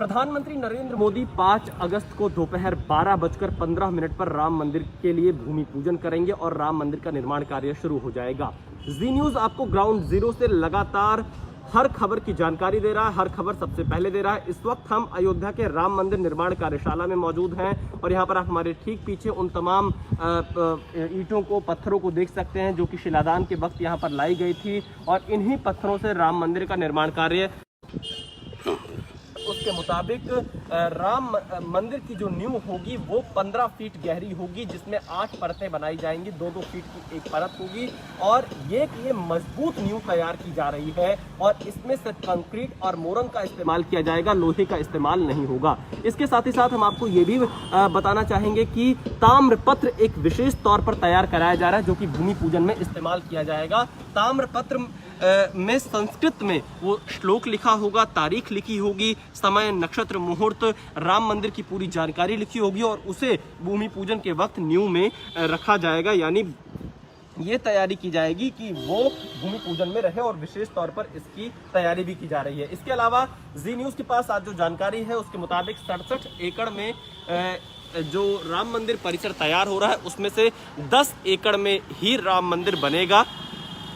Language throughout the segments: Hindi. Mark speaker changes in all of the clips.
Speaker 1: प्रधानमंत्री नरेंद्र मोदी 5 अगस्त को दोपहर 12:15 पर राम मंदिर के लिए भूमि पूजन करेंगे और राम मंदिर का निर्माण कार्य शुरू हो जाएगा। जी न्यूज़ आपको ग्राउंड जीरो से लगातार हर खबर की जानकारी दे रहा है, हर खबर सबसे पहले दे रहा है। इस वक्त हम अयोध्या के राम मंदिर निर्माण कार्यशाला में मौजूद हैं और यहाँ पर आप हमारे ठीक पीछे उन तमाम ईंटों को, पत्थरों को देख सकते हैं जो कि शिलादान के वक्त यहाँ पर लाई गई थी और इन्हीं पत्थरों से राम मंदिर का निर्माण कार्य उसके मुताबिक राम मंदिर की जो नींव होगी वो 15 फीट गहरी होगी, जिसमें 8 परतें बनाई जाएंगी, 2-2 फीट की एक परत होगी और ये मजबूत नींव तैयार की जा रही है और इसमें सिर्फ कंक्रीट और मोरंग का इस्तेमाल किया जाएगा, लोहे का इस्तेमाल नहीं होगा। इसके साथ ही साथ हम आपको ये भी बताना चाहेंगे कि ताम्रपत्र एक विशेष तौर पर तैयार कराया जा रहा है जो कि भूमि पूजन में इस्तेमाल किया जाएगा। ताम्रपत्र में संस्कृत में वो श्लोक लिखा होगा, तारीख लिखी होगी, समय, नक्षत्र, मुहूर्त, राम मंदिर की पूरी जानकारी लिखी होगी और उसे भूमि पूजन के वक्त नींव में रखा जाएगा। यानी ये तैयारी की जाएगी कि वो भूमि पूजन में रहे और विशेष तौर पर इसकी तैयारी भी की जा रही है। इसके अलावा जी न्यूज़ के पास आज जो जानकारी है उसके मुताबिक 67 एकड़ में जो राम मंदिर परिसर तैयार हो रहा है उसमें से 10 एकड़ में ही राम मंदिर बनेगा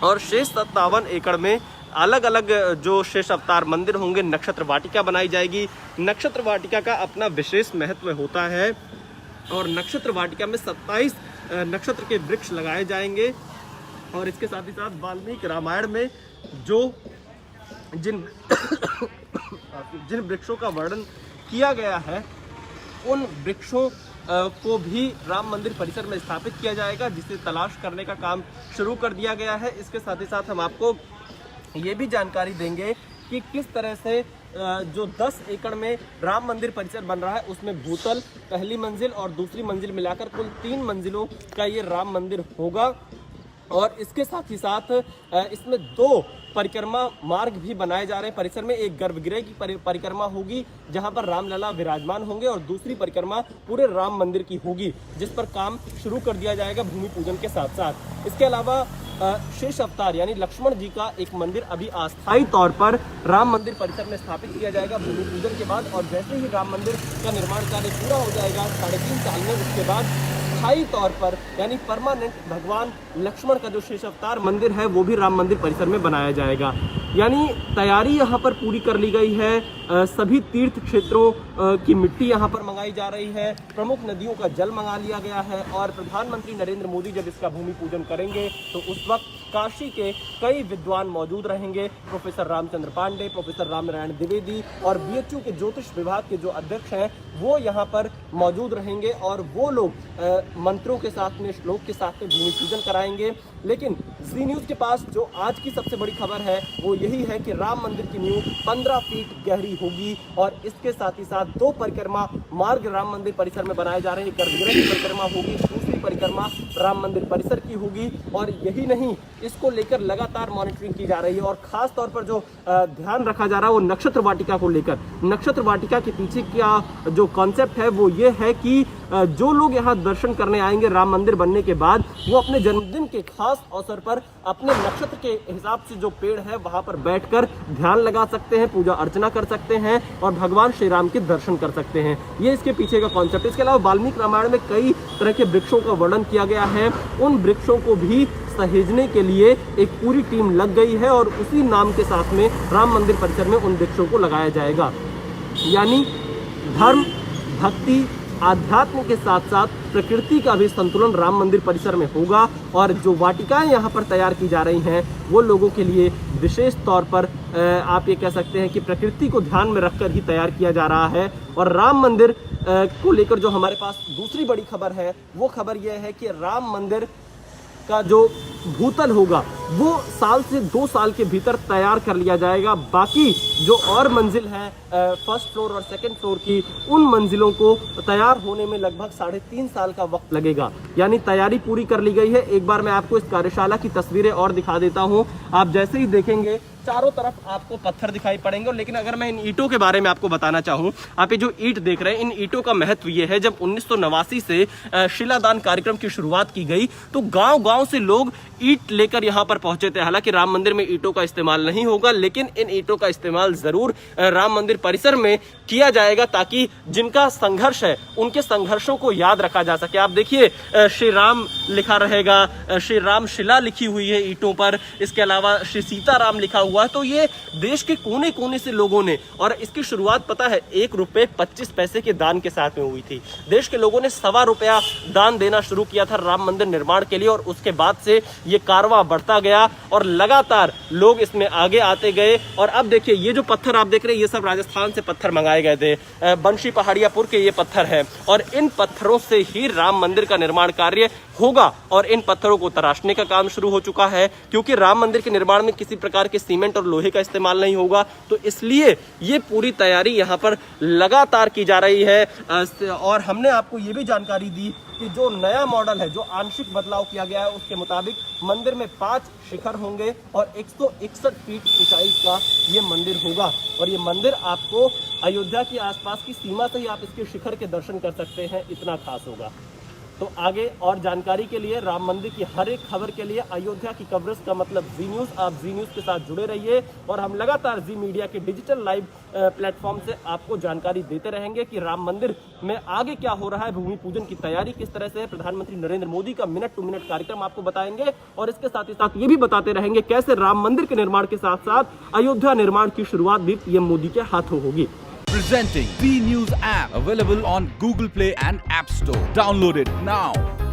Speaker 1: और शेष 57 एकड़ में अलग अलग जो शेष अवतार मंदिर होंगे, नक्षत्र वाटिका बनाई जाएगी। नक्षत्र वाटिका का अपना विशेष महत्व होता है और नक्षत्र वाटिका में 27 नक्षत्र के वृक्ष लगाए जाएंगे और इसके साथ ही साथ वाल्मीकि रामायण में जो जिन वृक्षों का वर्णन किया गया है उन वृक्षों को भी राम मंदिर परिसर में स्थापित किया जाएगा, जिसे तलाश करने का काम शुरू कर दिया गया है। इसके साथ ही साथ हम आपको ये भी जानकारी देंगे कि किस तरह से जो 10 एकड़ में राम मंदिर परिसर बन रहा है उसमें भूतल, पहली मंजिल और दूसरी मंजिल मिलाकर कुल 3 मंजिलों का ये राम मंदिर होगा और इसके साथ ही साथ इसमें 2 परिक्रमा मार्ग भी बनाए जा रहे हैं। परिसर में एक गर्भगृह की परिक्रमा होगी जहां पर रामलला विराजमान होंगे और दूसरी परिक्रमा पूरे राम मंदिर की होगी, जिस पर काम शुरू कर दिया जाएगा भूमि पूजन के साथ साथ। इसके अलावा शेष अवतार यानी लक्ष्मण जी का एक मंदिर अभी अस्थायी तौर पर राम मंदिर परिसर में स्थापित किया जाएगा भूमि पूजन के बाद और जैसे ही राम मंदिर का निर्माण कार्य पूरा हो जाएगा 3.5 साल में, उसके बाद स्थायी तौर पर यानी परमानेंट भगवान लक्ष्मण का जो शेष अवतार मंदिर है वो भी राम मंदिर परिसर में बनाया जाएगा। यानी तैयारी यहाँ पर पूरी कर ली गई है। सभी तीर्थ क्षेत्रों की मिट्टी यहाँ पर मंगाई जा रही है, प्रमुख नदियों का जल मंगा लिया गया है और प्रधानमंत्री नरेंद्र मोदी जब इसका भूमि पूजन करेंगे तो उस वक्त काशी के कई विद्वान मौजूद रहेंगे। प्रोफेसर रामचंद्र पांडे, प्रोफेसर रामनारायण द्विवेदी और बीएचयू के ज्योतिष विभाग के जो अध्यक्ष हैं वो यहाँ पर मौजूद रहेंगे और वो लोग मंत्रों के साथ में, श्लोक के साथ में भूमि पूजन कराएंगे। लेकिन जी न्यूज़ के पास जो आज की सबसे बड़ी खबर है वो यही है कि राम मंदिर की नींव 15 फीट गहरी होगी और इसके साथ ही साथ 2 परिक्रमा मार्ग राम मंदिर परिसर में बनाए जा रहे हैं। गर्भगृह की परिक्रमा होगी, दूसरी परिक्रमा राम मंदिर परिसर की होगी और यही नहीं, इसको लेकर लगातार मॉनिटरिंग की जा रही है और खास तौर पर जो ध्यान रखा जा रहा है वो नक्षत्र वाटिका को लेकर। नक्षत्र वाटिका के पीछे क्या जो कॉन्सेप्ट है वो ये है कि जो लोग यहाँ दर्शन करने आएंगे राम मंदिर बनने के बाद वो अपने जन्मदिन के खास अवसर पर अपने नक्षत्र के हिसाब से जो पेड़ है वहां पर बैठकर ध्यान लगा सकते हैं, पूजा अर्चना कर सकते हैं और भगवान श्री राम के दर्शन कर सकते हैं। ये इसके पीछे का कॉन्सेप्ट। इसके अलावा वाल्मीकि रामायण में कई तरह के वृक्षों का वर्णन किया गया है, उन वृक्षों को भी सहेजने के लिए एक पूरी टीम लग गई है और उसी नाम के साथ में राम मंदिर परिसर में उन वृक्षों को लगाया जाएगा। यानी धर्म, भक्ति, आध्यात्म के साथ साथ प्रकृति का भी संतुलन राम मंदिर परिसर में होगा और जो वाटिकाएं यहाँ पर तैयार की जा रही हैं वो लोगों के लिए विशेष तौर पर आप ये कह सकते हैं कि प्रकृति को ध्यान में रखकर ही तैयार किया जा रहा है। और राम मंदिर को लेकर जो हमारे पास दूसरी बड़ी खबर है वो खबर यह है कि राम मंदिर का जो भूतल होगा वो 1 साल से 2 साल के भीतर तैयार कर लिया जाएगा। बाकी जो और मंजिल है फर्स्ट फ्लोर और सेकंड फ्लोर की, उन मंजिलों को तैयार होने में लगभग 3.5 साल का वक्त लगेगा। यानी तैयारी पूरी कर ली गई है। एक बार मैं आपको इस कार्यशाला की तस्वीरें और दिखा देता हूँ। आप जैसे ही देखेंगे चारों तरफ आपको पत्थर दिखाई पड़ेंगे। लेकिन अगर मैं इन ईंटों के बारे में आपको बताना चाहूँ, आप ये जो ईंट देख रहे हैं, इन ईंटों का महत्व ये है, जब 1989 से शिलादान कार्यक्रम की शुरुआत की गई तो गांव-गांव से लोग ईंट लेकर यहां पर पहुंचे थे। हालांकि राम मंदिर में ईंटों का इस्तेमाल नहीं होगा, लेकिन इन ईंटों का इस्तेमाल जरूर राम मंदिर परिसर में किया जाएगा, ताकि जिनका संघर्ष है उनके संघर्षों को याद रखा जा सके। आप देखिए श्री राम लिखा रहेगा, श्री राम शिला लिखी हुई है ईंटों पर, इसके अलावा श्री सीताराम लिखा हुआ है। तो ये देश के कोने कोने से लोगों ने, और इसकी शुरुआत पता है ₹1.25 के दान के साथ में हुई थी। देश के लोगों ने ₹1.25 दान देना शुरू किया था राम मंदिर निर्माण के लिए, और उसके बाद से ये कारवां बढ़ता गया और लगातार लोग इसमें आगे आते गए। और अब देखिए ये जो पत्थर आप देख रहे हैं, ये सब राजस्थान से पत्थर मंगाए गए थे, बंशी पहाड़ियापुर के ये पत्थर है, और इन पत्थरों से ही राम मंदिर का निर्माण कार्य होगा। और इन पत्थरों को तराशने का काम शुरू हो चुका है, क्योंकि राम मंदिर के निर्माण में किसी प्रकार के सीमेंट और लोहे का इस्तेमाल नहीं होगा, तो इसलिए ये पूरी तैयारी यहाँ पर लगातार की जा रही है। और हमने आपको ये भी जानकारी दी कि जो नया मॉडल है, जो आंशिक बदलाव किया गया है, उसके मुताबिक मंदिर में 5 शिखर होंगे और 161 फीट ऊंचाई का ये मंदिर होगा। और ये मंदिर आपको अयोध्या की आसपास की सीमा से ही आप इसके शिखर के दर्शन कर सकते हैं, इतना खास होगा। तो आगे और जानकारी के लिए, राम मंदिर की हर एक खबर के लिए, अयोध्या की कवरेज का मतलब जी न्यूज़, आप जी न्यूज़ के साथ जुड़े रहिए। और हम लगातार जी मीडिया के डिजिटल लाइव प्लेटफॉर्म से आपको जानकारी देते रहेंगे कि राम मंदिर में आगे क्या हो रहा है, भूमि पूजन की तैयारी किस तरह से है। प्रधानमंत्री नरेंद्र मोदी का मिनट टू मिनट कार्यक्रम आपको बताएंगे, और इसके साथ ही साथ ये भी बताते रहेंगे कैसे राम मंदिर के निर्माण के साथ साथ अयोध्या निर्माण की शुरुआत भी पीएम मोदी के हाथों होगी।
Speaker 2: Presenting B News app, available on Google Play and App Store. Download it now.